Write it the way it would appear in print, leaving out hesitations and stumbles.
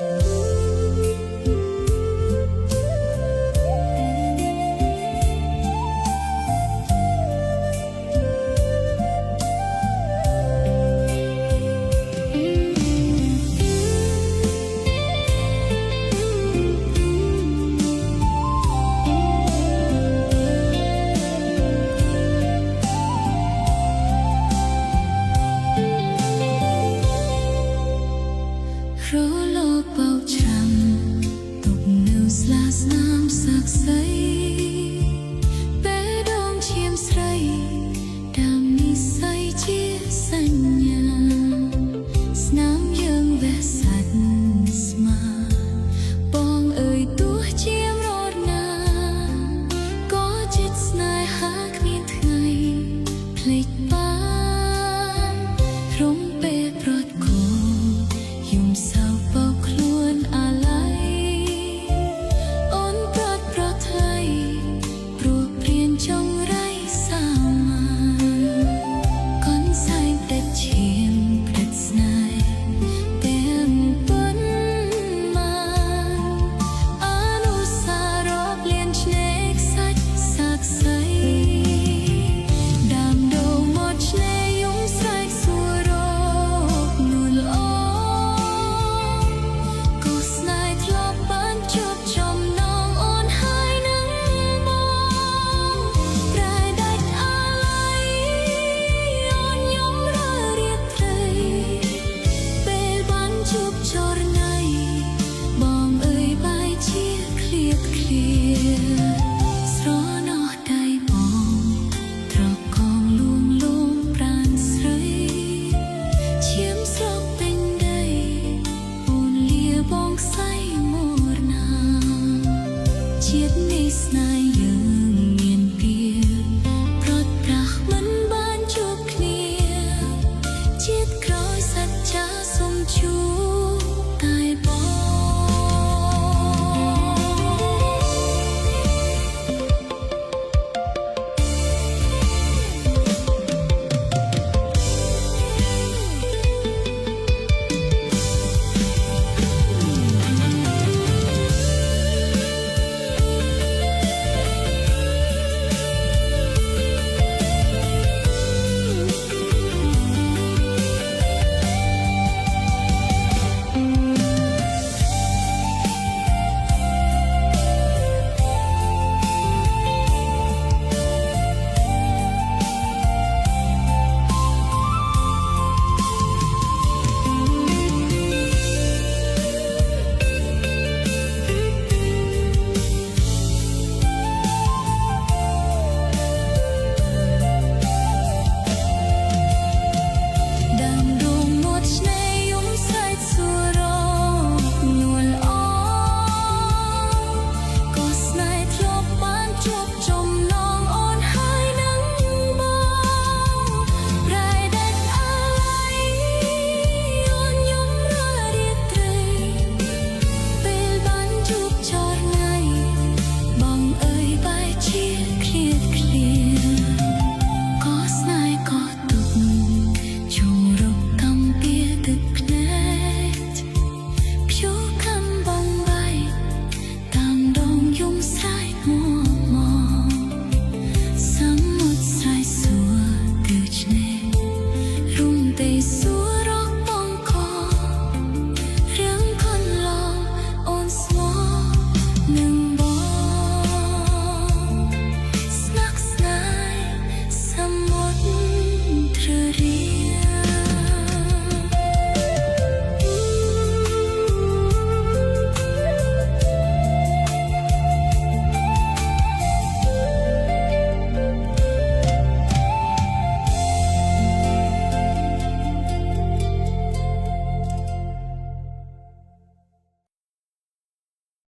រលកបោកច្រាំទុកនៅស្លាស្នាមស័ក្តិសិទ្ធិពេលដងឈាមស្រីតាមនិស្ស័យជាសញ្ញាស្នាមយើងវះសាច់ស្មាបងអើយទោះជារត់ណាក៏ចិត្តស្នេហាគ្មានថ្ងៃភ្លេចបានរំពេលប្រត់គោយំសៅបោកខ្លួនអាឡ័យអូនប្រត់ប្រថ្លៃព្រោះព្រៀនចង់រៃសាមាកូនសែងតែឈាមព្រឹកស្នេហ៍ទាំងប៉ុន្មានអនុសាររកលៀនឆ្នេរខ្សាច់សាកសីដាំដូងមកឆ្នេរយំស្រែកសួររកនួនល្អជាតិនេះស្នេហ៍យើងមានពីប្រត់ប្រាស់មិនបានជួបគ្នាជាតិក្រោយសច្ចាសុំជួប